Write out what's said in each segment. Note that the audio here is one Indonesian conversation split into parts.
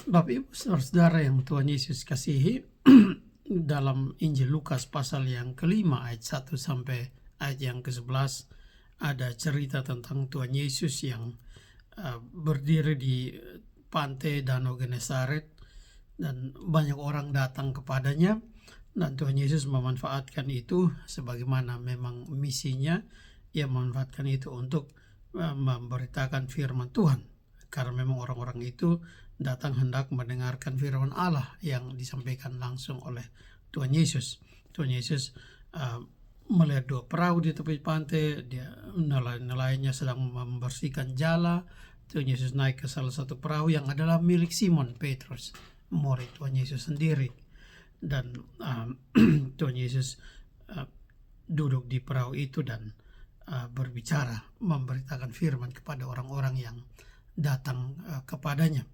Bapak Ibu Saudara yang Tuhan Yesus kasihi, dalam Injil Lukas pasal yang kelima ayat 1 sampai ayat yang ke-11 ada cerita tentang Tuhan Yesus yang berdiri di pantai Danau Genesaret dan banyak orang datang kepadanya, dan Tuhan Yesus memanfaatkan itu sebagaimana memang misinya. Ia memanfaatkan itu untuk memberitakan firman Tuhan, karena memang orang-orang itu datang hendak mendengarkan firman Allah yang disampaikan langsung oleh Tuhan Yesus. Tuhan Yesus melihat dua perahu di tepi pantai, dia nelayannya sedang membersihkan jala. Tuhan Yesus naik ke salah satu perahu yang adalah milik Simon Petrus, murid Tuhan Yesus sendiri. Dan Tuhan Yesus duduk di perahu itu dan berbicara, memberitakan firman kepada orang-orang yang datang kepadanya.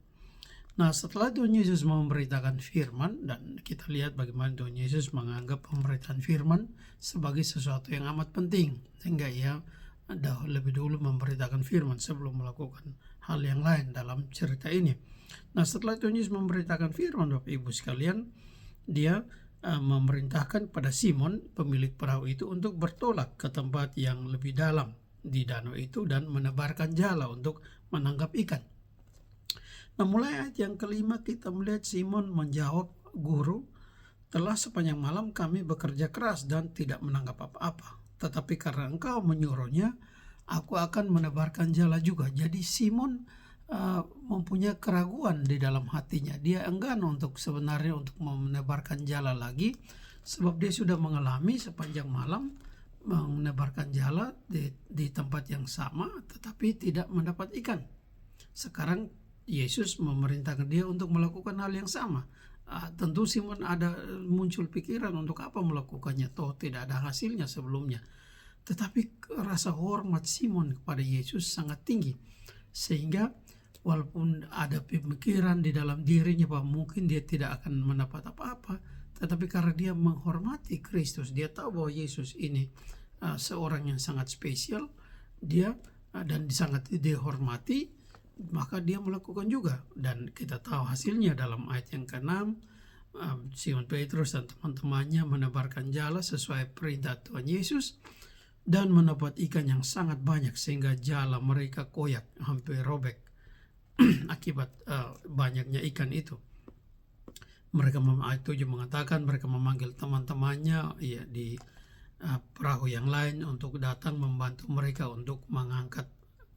Nah, setelah Tuhan Yesus memberitakan firman, dan kita lihat bagaimana Tuhan Yesus menganggap pemberitaan firman sebagai sesuatu yang amat penting, sehingga ia lebih dulu memberitakan firman sebelum melakukan hal yang lain dalam cerita ini. Nah, setelah Tuhan Yesus memberitakan firman, Bapak Ibu sekalian, dia memerintahkan pada Simon, pemilik perahu itu, untuk bertolak ke tempat yang lebih dalam di danau itu dan menebarkan jala untuk menangkap ikan. Nah, mulai ayat yang kelima kita melihat Simon menjawab, "Guru, telah sepanjang malam kami bekerja keras dan tidak menangkap apa-apa. Tetapi karena Engkau menyuruhnya, aku akan menebarkan jala juga." Jadi Simon mempunyai keraguan di dalam hatinya. Dia enggan untuk menebarkan jala lagi, sebab dia sudah mengalami sepanjang malam menebarkan jala di tempat yang sama, tetapi tidak mendapat ikan. Sekarang Yesus memerintahkan dia untuk melakukan hal yang sama. Tentu Simon ada muncul pikiran untuk apa melakukannya, toh tidak ada hasilnya sebelumnya. Tetapi rasa hormat Simon kepada Yesus sangat tinggi, sehingga walaupun ada pemikiran di dalam dirinya bahwa mungkin dia tidak akan mendapat apa-apa, tetapi karena dia menghormati Kristus, dia tahu bahwa Yesus ini seorang yang sangat spesial, dia dan sangat dihormati, maka dia melakukan juga. Dan kita tahu hasilnya dalam ayat yang ke-6, Simon Petrus dan teman-temannya menebarkan jala sesuai perintah Tuhan Yesus dan mendapat ikan yang sangat banyak, sehingga jala mereka koyak, hampir robek akibat banyaknya ikan itu. Mereka ayat 7 mengatakan mereka memanggil teman-temannya di perahu yang lain untuk datang membantu mereka untuk mengangkat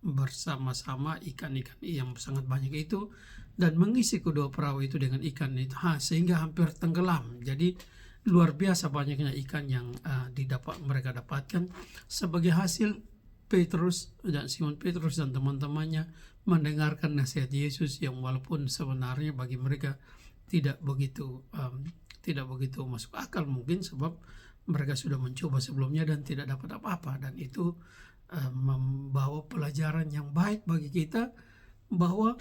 bersama-sama ikan-ikan yang sangat banyak itu dan mengisi kedua perahu itu dengan ikan itu sehingga hampir tenggelam. Jadi luar biasa banyaknya ikan yang mereka dapatkan sebagai hasil Simon Petrus dan teman-temannya mendengarkan nasihat Yesus yang walaupun sebenarnya bagi mereka tidak begitu masuk akal, mungkin sebab mereka sudah mencoba sebelumnya dan tidak dapat apa-apa. Dan itu membawa pelajaran yang baik bagi kita bahwa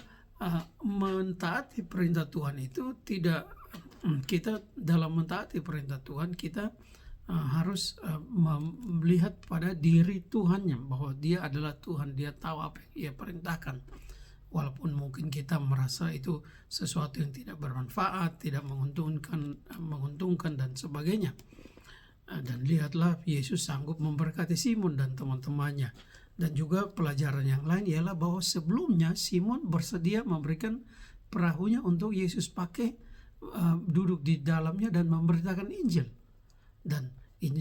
mentaati perintah Tuhan itu kita dalam mentaati perintah Tuhan kita harus melihat pada diri Tuhannya, bahwa dia adalah Tuhan, dia tahu apa yang ia perintahkan. Walaupun mungkin kita merasa itu sesuatu yang tidak bermanfaat, tidak menguntungkan dan sebagainya. Dan lihatlah Yesus sanggup memberkati Simon dan teman-temannya. Dan juga pelajaran yang lain ialah bahwa sebelumnya Simon bersedia memberikan perahunya untuk Yesus pakai duduk di dalamnya dan memberitakan Injil. Dan ini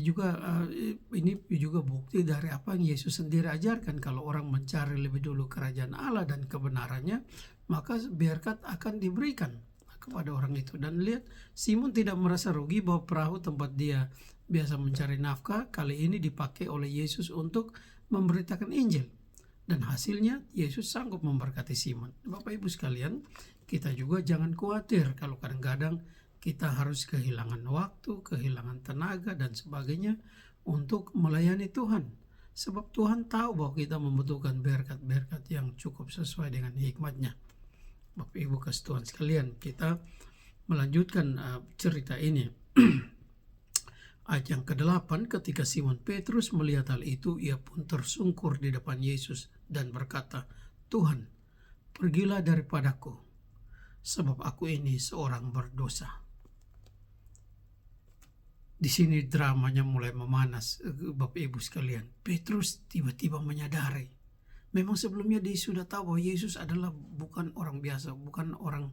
juga bukti dari apa yang Yesus sendiri ajarkan. Kalau orang mencari lebih dulu kerajaan Allah dan kebenarannya, maka berkat akan diberikan kepada orang itu. Dan lihat, Simon tidak merasa rugi bahwa perahu tempat dia biasa mencari nafkah kali ini dipakai oleh Yesus untuk memberitakan Injil. Dan hasilnya Yesus sanggup memberkati Simon. Bapak Ibu sekalian, kita juga jangan khawatir kalau kadang-kadang kita harus kehilangan waktu, kehilangan tenaga dan sebagainya untuk melayani Tuhan. Sebab Tuhan tahu bahwa kita membutuhkan berkat-berkat yang cukup sesuai dengan hikmat-Nya. Bapak Ibu kasih Tuhan sekalian, kita melanjutkan cerita ini. Ayat yang ke-8, ketika Simon Petrus melihat hal itu, ia pun tersungkur di depan Yesus dan berkata, "Tuhan, pergilah daripadaku. sebab aku ini seorang berdosa. Di sini dramanya mulai memanas, Bapak Ibu sekalian. Petrus tiba-tiba menyadari. Memang sebelumnya dia sudah tahu bahwa Yesus adalah bukan orang biasa, bukan orang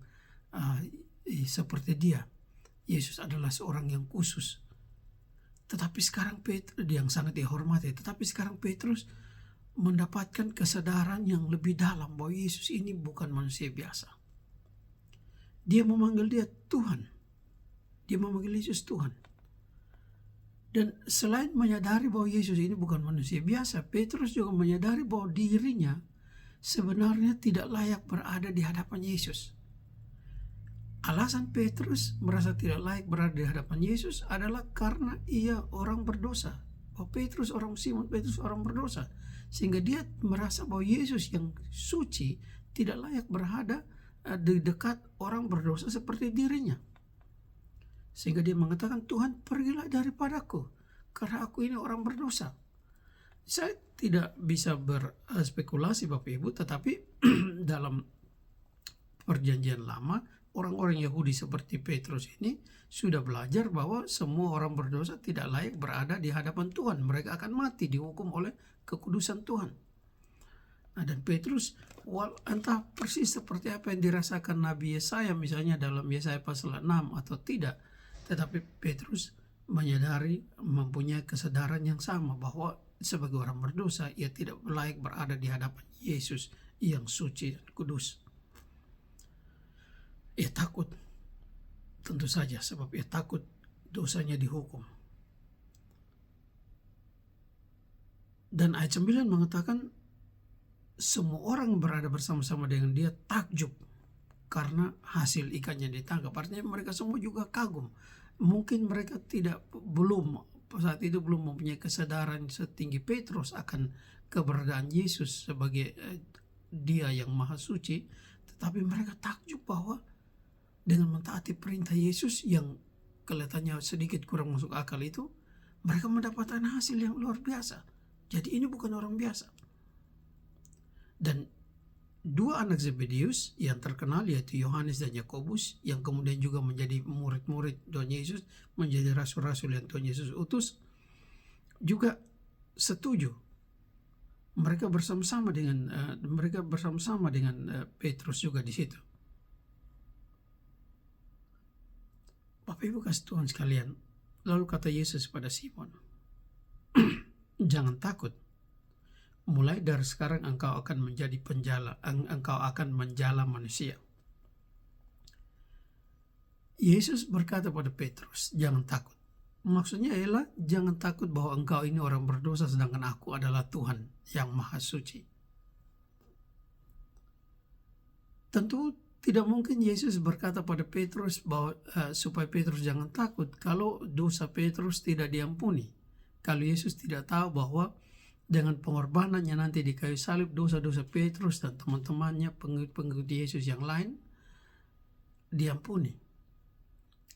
seperti dia. Yesus adalah seorang yang khusus. Tetapi sekarang Petrus, yang sangat dihormati, tetapi sekarang Petrus mendapatkan kesadaran yang lebih dalam bahwa Yesus ini bukan manusia biasa. Dia memanggil dia Tuhan. Dia memanggil Yesus Tuhan. Dan selain menyadari bahwa Yesus ini bukan manusia biasa, Petrus juga menyadari bahwa dirinya sebenarnya tidak layak berada di hadapan Yesus. Alasan Petrus merasa tidak layak berada di hadapan Yesus adalah karena ia orang berdosa. Bahwa Simon Petrus orang berdosa. Sehingga dia merasa bahwa Yesus yang suci tidak layak berada di dekat orang berdosa seperti dirinya. Sehingga dia mengatakan, Tuhan pergilah daripadaku, karena aku ini orang berdosa. Saya tidak bisa berspekulasi Bapak Ibu, tetapi dalam perjanjian lama, orang-orang Yahudi seperti Petrus ini sudah belajar bahwa semua orang berdosa tidak layak berada di hadapan Tuhan. Mereka akan mati dihukum oleh kekudusan Tuhan. Nah, dan Petrus entah persis seperti apa yang dirasakan Nabi Yesaya misalnya dalam Yesaya pasal 6 atau tidak, tetapi Petrus menyadari, mempunyai kesadaran yang sama bahwa sebagai orang berdosa ia tidak layak berada di hadapan Yesus yang suci dan kudus. Ia takut, tentu saja, sebab ia takut dosanya dihukum. Dan ayat 9 mengatakan semua orang berada bersama-sama dengan dia takjub karena hasil ikannya ditangkap. Artinya mereka semua juga kagum. Mungkin mereka saat itu belum mempunyai kesadaran setinggi Petrus akan keberadaan Yesus sebagai dia yang maha suci. Tetapi mereka takjub bahwa dengan mentaati perintah Yesus yang kelihatannya sedikit kurang masuk akal itu, mereka mendapatkan hasil yang luar biasa. Jadi ini bukan orang biasa. Dan dua anak Zebedeus yang terkenal yaitu Yohanes dan Yakobus yang kemudian juga menjadi murid-murid Tuhan Yesus, menjadi rasul-rasul yang Tuhan Yesus utus, juga setuju. Mereka bersama-sama dengan Petrus juga di situ. Bapak Ibu kasih Tuhan sekalian, lalu kata Yesus pada Simon, jangan takut. Mulai dari sekarang engkau akan menjadi engkau akan menjala manusia. Yesus berkata pada Petrus, jangan takut. Maksudnya ialah jangan takut bahwa engkau ini orang berdosa sedangkan aku adalah Tuhan yang maha suci. Tentu tidak mungkin Yesus berkata pada Petrus bahwa supaya Petrus jangan takut kalau dosa Petrus tidak diampuni. Kalau Yesus tidak tahu bahwa dengan pengorbanannya nanti di kayu salib dosa-dosa Petrus dan teman-temannya pengikut Yesus yang lain diampuni.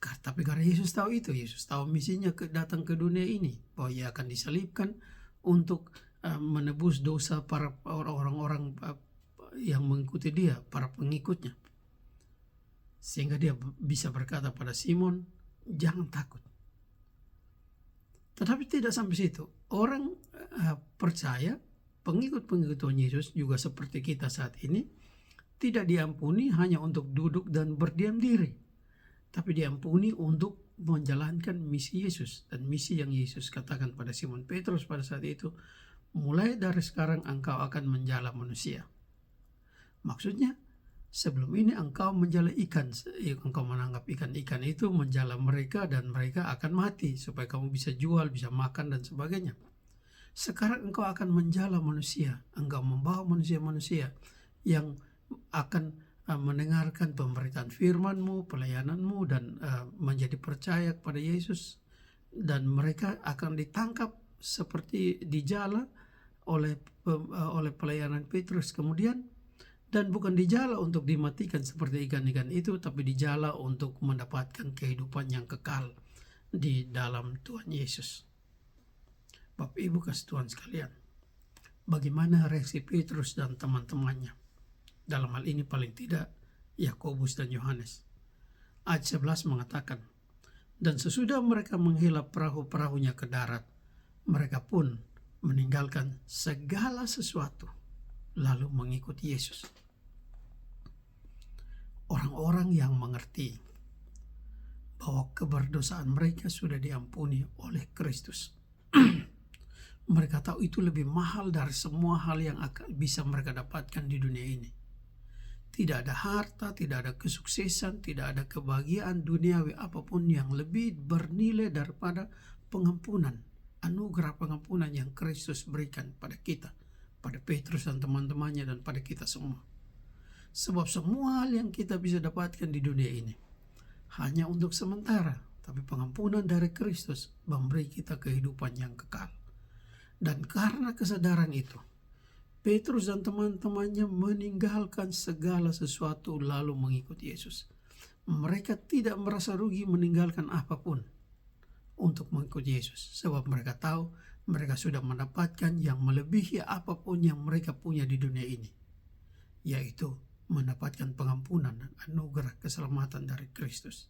Tapi karena Yesus tahu itu, Yesus tahu misinya datang ke dunia ini, bahwa ia akan disalibkan untuk menebus dosa para orang-orang yang mengikuti dia, para pengikutnya. Sehingga dia bisa berkata pada Simon, jangan takut. Tetapi tidak sampai situ. Orang percaya, pengikut-pengikut Tuhan Yesus juga seperti kita saat ini, tidak diampuni hanya untuk duduk dan berdiam diri, tapi diampuni untuk menjalankan misi Yesus. Dan misi yang Yesus katakan pada Simon Petrus pada saat itu, mulai dari sekarang engkau akan menjala manusia. Maksudnya, sebelum ini engkau menjala ikan, engkau menangkap ikan-ikan itu, menjala mereka dan mereka akan mati supaya kamu bisa jual, bisa makan dan sebagainya. Sekarang engkau akan menjala manusia, engkau membawa manusia-manusia yang akan mendengarkan pemberitaan firman-Mu, pelayananmu dan menjadi percaya kepada Yesus, dan mereka akan ditangkap seperti dijala oleh pelayanan Petrus kemudian. Dan bukan dijala untuk dimatikan seperti ikan-ikan itu, tapi dijala untuk mendapatkan kehidupan yang kekal di dalam Tuhan Yesus. Bapak Ibu kasih Tuhan sekalian, bagaimana reaksi Petrus dan teman-temannya? Dalam hal ini paling tidak Yakobus dan Yohanes. Ayat 11 mengatakan, dan sesudah mereka menghela perahu-perahunya ke darat, mereka pun meninggalkan segala sesuatu, lalu mengikut Yesus. Orang-orang yang mengerti bahwa keberdosaan mereka sudah diampuni oleh Kristus. Mereka tahu itu lebih mahal dari semua hal yang bisa mereka dapatkan di dunia ini. Tidak ada harta, tidak ada kesuksesan, tidak ada kebahagiaan duniawi apapun yang lebih bernilai daripada pengampunan, anugerah pengampunan yang Kristus berikan pada kita, pada Petrus dan teman-temannya, dan pada kita semua. Sebab semua hal yang kita bisa dapatkan di dunia ini hanya untuk sementara, tapi pengampunan dari Kristus memberi kita kehidupan yang kekal. Dan karena kesadaran itu, Petrus dan teman-temannya meninggalkan segala sesuatu lalu mengikut Yesus. Mereka tidak merasa rugi meninggalkan apapun untuk mengikut Yesus, sebab mereka tahu mereka sudah mendapatkan yang melebihi apapun yang mereka punya di dunia ini, yaitu mendapatkan pengampunan dan anugerah keselamatan dari Kristus.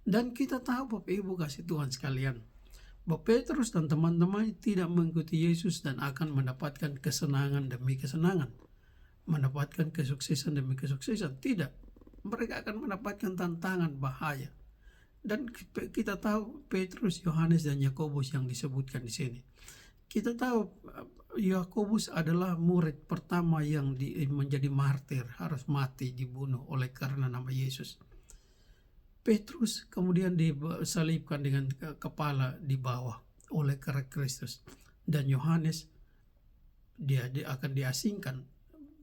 Dan kita tahu Bapak Ibu kasih Tuhan sekalian, bahwa Petrus dan teman-teman tidak mengikuti Yesus dan akan mendapatkan kesenangan demi kesenangan, mendapatkan kesuksesan demi kesuksesan. Tidak, mereka akan mendapatkan tantangan, bahaya. Dan kita tahu Petrus, Yohanes, dan Yakobus yang disebutkan di sini. Kita tahu Yakobus adalah murid pertama yang menjadi martir, harus mati, dibunuh oleh karena nama Yesus. Petrus kemudian disalibkan dengan kepala di bawah oleh karena Kristus, dan Yohanes dia akan diasingkan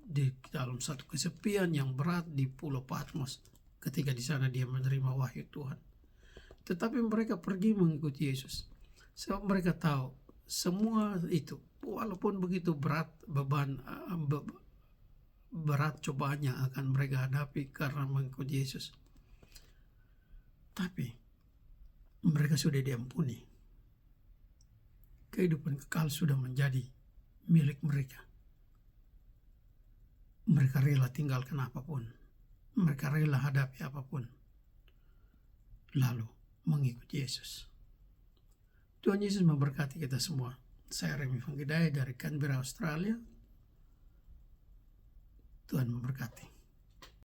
di dalam satu kesepian yang berat di Pulau Patmos ketika di sana dia menerima wahyu Tuhan. Tetapi mereka pergi mengikuti Yesus sebab mereka tahu semua itu walaupun begitu berat berat cobaannya akan mereka hadapi karena mengikuti Yesus, tapi mereka sudah diampuni. Kehidupan kekal sudah menjadi milik mereka. Mereka rela tinggalkan apapun. Mereka rela hadapi apapun, lalu mengikuti Yesus. Tuhan Yesus memberkati kita semua. Saya Remy Vanggedaya dari Canberra, Australia. Tuhan memberkati.